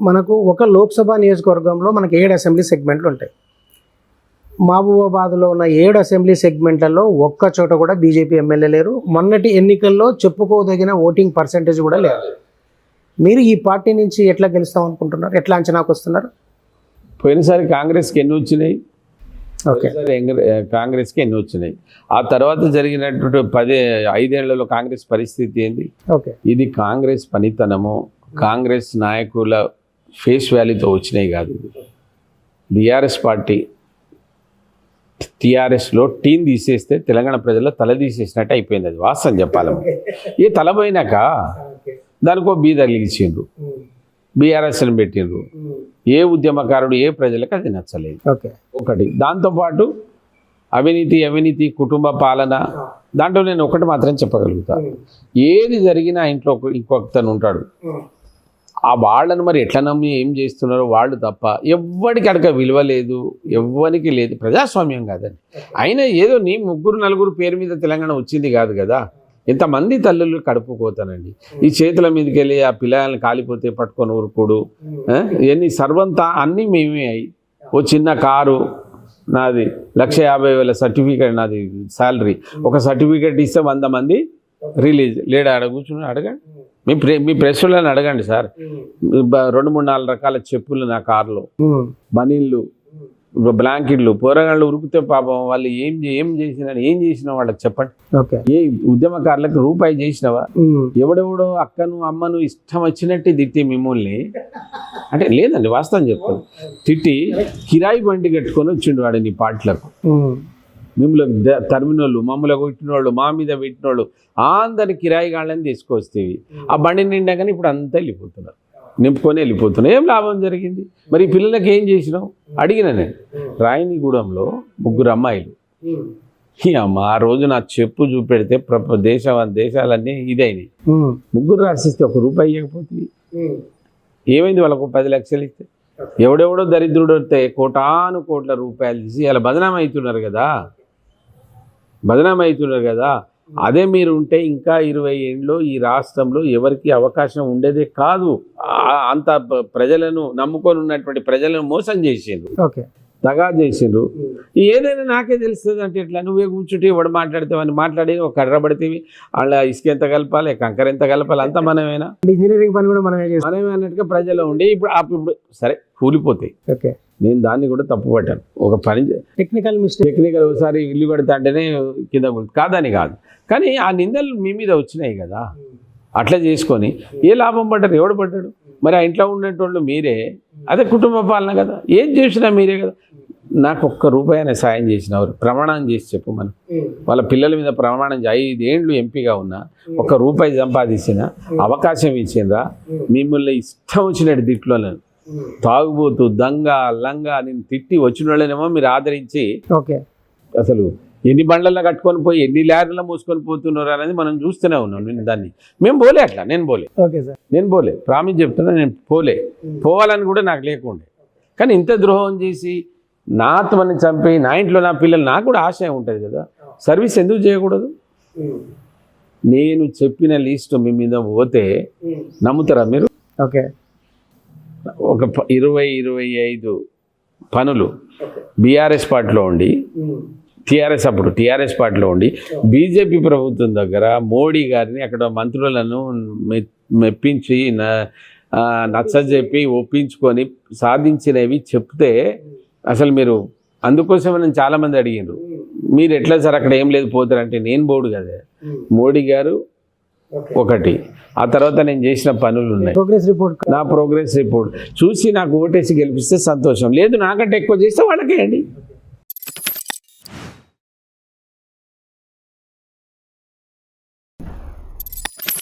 మనకు ఒక లోక్సభ నియోజకవర్గంలో మనకి 7 అసెంబ్లీ సెగ్మెంట్లు ఉంటాయి. మహబూబాబాద్లో ఉన్న 7 అసెంబ్లీ సెగ్మెంట్లలో ఒక్క చోట కూడా బీజేపీ ఎమ్మెల్యే లేరు. మొన్నటి ఎన్నికల్లో చెప్పుకోదగిన ఓటింగ్ పర్సెంటేజ్ కూడా లేదు. మీరు ఈ పార్టీ నుంచి ఎట్లా గెలుస్తాం అనుకుంటున్నారు? ఎట్లా అంచనాకు వస్తున్నారు? పోయినసారి కాంగ్రెస్కి ఎన్ని వచ్చినాయి? ఓకే, కాంగ్రెస్కి ఎన్ని వచ్చినాయి? ఆ తర్వాత జరిగినటువంటి 5 ఏళ్లలో కాంగ్రెస్ పరిస్థితి ఏంది? ఓకే, ఇది కాంగ్రెస్ పనితనము, కాంగ్రెస్ నాయకుల ఫేస్ వాల్యూతో వచ్చినాయి కాదు. బీఆర్ఎస్ పార్టీ టీఆర్ఎస్లో టీం తీసేస్తే తెలంగాణ ప్రజల్లో తల తీసేసినట్టు అయిపోయింది. అది వాస్తవం చెప్పాలి. ఈ తల పోయినాక దానికో బీదలిగించిండ్రు, బీఆర్ఎస్ని పెట్టిండ్రు. ఏ ఉద్యమకారుడు ఏ ప్రజలకు అది నచ్చలేదు. ఒకటి. దాంతోపాటు అవినీతి కుటుంబ పాలన, దాంట్లో నేను ఒకటి మాత్రం చెప్పగలుగుతాను. ఏది జరిగినా ఇంట్లో ఇంకొకతను ఉంటాడు. ఆ వాళ్ళను మరి ఎట్లా నమ్మి ఏం చేస్తున్నారో వాళ్ళు తప్ప ఎవ్వడికి అడగ విలువ లేదు, ఎవ్వరికి లేదు. ప్రజాస్వామ్యం కాదండి. అయినా ఏదో నీ 3-4 పేరు మీద తెలంగాణ వచ్చింది కాదు కదా. ఎంతమంది తల్లులు కడుపుకోతానండి. ఈ చేతుల మీదకి వెళ్ళి ఆ పిల్లల్ని కాలిపోతే పట్టుకొని ఊరుకోడు. ఇవన్నీ సర్వంతా అన్నీ మేమే అయ్యి. ఓ చిన్న కారు నాది 1,50,000 సర్టిఫికేట్, నాది శాలరీ. ఒక సర్టిఫికేట్ ఇస్తే 100 మంది రిలీజ్ లేడు. ఆడ కూర్చుని అడగండి, మీ ప్రెస్ వాళ్ళని అడగండి సార్. 2-3-4 రకాల చెప్పులు నా కారులో, బనీళ్ళు, బ్లాంకెట్లు. పోరగాళ్ళు ఉరికితే పాపం వాళ్ళు ఏం చేసినా వాళ్ళకి చెప్పండి. ఏ ఉద్యమకారులకు రూపాయి చేసినవా? ఎవడెవడో అక్కను అమ్మను ఇష్టం వచ్చినట్టు తిట్టి మిమ్మల్ని అంటే లేదండి, వాస్తవం చెప్తాను. తిట్టి కిరాయి బండి కట్టుకొని వచ్చిండు వాడు నీ పాటలకు. మిమ్మల్ని తరిమినోళ్ళు, మమ్మల్ని కొట్టినోళ్ళు, మా మీద పెట్టినోళ్ళు అందరి కిరాయి గాళ్ళని తీసుకొస్తేవి. ఆ బండి నిండా కానీ ఇప్పుడు అంతా వెళ్ళిపోతున్నారు, నింపుకొని వెళ్ళిపోతున్నాయి. ఏం లాభం జరిగింది? మరి ఈ పిల్లలకి ఏం చేసినావు అడిగిన నేను. రాయనిగూడెంలో 3 అమ్మాయిలు. ఈ అమ్మ ఆ రోజు నా చెప్పు చూపెడితే దేశాలన్నీ ఇదైనాయి. 3 రాసిస్తే 1 రూపాయి ఇవ్వకపోతే ఏమైంది? వాళ్ళకు 10 లక్షలు ఇస్తే ఎవడెవడో దరిద్రుడు వస్తే కోట్ల రూపాయలు తీసి అలా బదనామీ అవుతున్నారు కదా. అదే మీరు ఉంటే ఇంకా 20 ఏళ్ళు ఈ రాష్ట్రంలో ఎవరికి అవకాశం ఉండేదే కాదు. అంత ప్రజలను నమ్ముకొని ఉన్నటువంటి ప్రజలను మోసం చేసిండ్రు, దగా చేసిండ్రు. ఏదైనా నాకే తెలుస్తుంది అంటే ఎట్లా? నువ్వే కూర్చుంటే ఎవడు మాట్లాడితేవని మాట్లాడి ఒక కర్ర పడితే వాళ్ళ ఇసుక ఎంత కలపాలి, కంకర ఎంత కలపాలి, అంతా మనమేనా? ఇంజనీరింగ్ పని కూడా మనమే అన్నట్టుగా ప్రజలు ఉండి ఇప్పుడు సరే కూలిపోతాయి. నేను దాన్ని కూడా తప్పు పట్టాను. ఒక పని టెక్నికల్ ఒకసారి ఇల్లు కడతా అంటేనే కింద కాదని కాదు, కానీ ఆ నిందలు మీ మీద వచ్చినాయి కదా. అట్లా చేసుకొని ఏ లాభం పడ్డారు? ఎవడు పడ్డాడు? మరి ఆ ఇంట్లో ఉన్నటువంటి మీరే. అదే కుటుంబ పాలన కదా. ఏం చేసినా మీరే కదా. నాకు 1 రూపాయి సాయం చేసినవారు ప్రమాణం చేసి చెప్పు. మనం వాళ్ళ పిల్లల మీద ప్రమాణం 5 ఏళ్ళు ఎంపీగా ఉన్నా 1 రూపాయి సంపాదించిన అవకాశం ఇచ్చిందా? మిమ్మల్ని ఇష్టం వచ్చినట్టు తిట్లో తాగుబోతూ దంగా లంగా నేను తిట్టి వచ్చిన వాళ్ళనేమో మీరు ఆదరించి అసలు ఎన్ని బండ్లలో కట్టుకొని పోయి ఎన్ని ల్యాడ్లలో మోసుకొని పోతున్నారు అనేది మనం చూస్తూనే ఉన్నాం. నేను దాన్ని మేము పోలే, అట్లా నేను పోలే ప్రామిస్ చెప్తున్నా. నేను పోవాలని కూడా నాకు లేకుండే. కానీ ఇంత ద్రోహం చేసి నా ఆత్మని చంపి నా ఇంట్లో నా పిల్లలు, నాకు కూడా ఆశయం ఉంటుంది కదా. సర్వీస్ ఎందుకు చేయకూడదు? నేను చెప్పిన లిస్టు మీ మీద పోతే నమ్ముతారా మీరు? ఒక 20-25 పనులు బీఆర్ఎస్ పార్టీలో ఉండి, టీఆర్ఎస్ పార్టీలో ఉండి బీజేపీ ప్రభుత్వం దగ్గర మోడీ గారిని అక్కడ మంత్రులను మెప్పించి నచ్చజెప్పి ఒప్పించుకొని సాధించినవి చెప్తే అసలు మీరు అందుకోసమే చాలామంది అడిగినారు, మీరు ఎట్లా సార్ అక్కడ ఏం లేదు పోతారంటే నేను పోడు కదా. మోడీ గారు ఒకటి, ఆ తర్వాత నేను చేసిన పనులు ఉన్నాయి. నా ప్రోగ్రెస్ రిపోర్ట్ చూసి నాకు ఓటేసి గెలిపిస్తే సంతోషం. లేదు నాకంటే ఎక్కువ చేస్తే వాళ్ళకేయండి.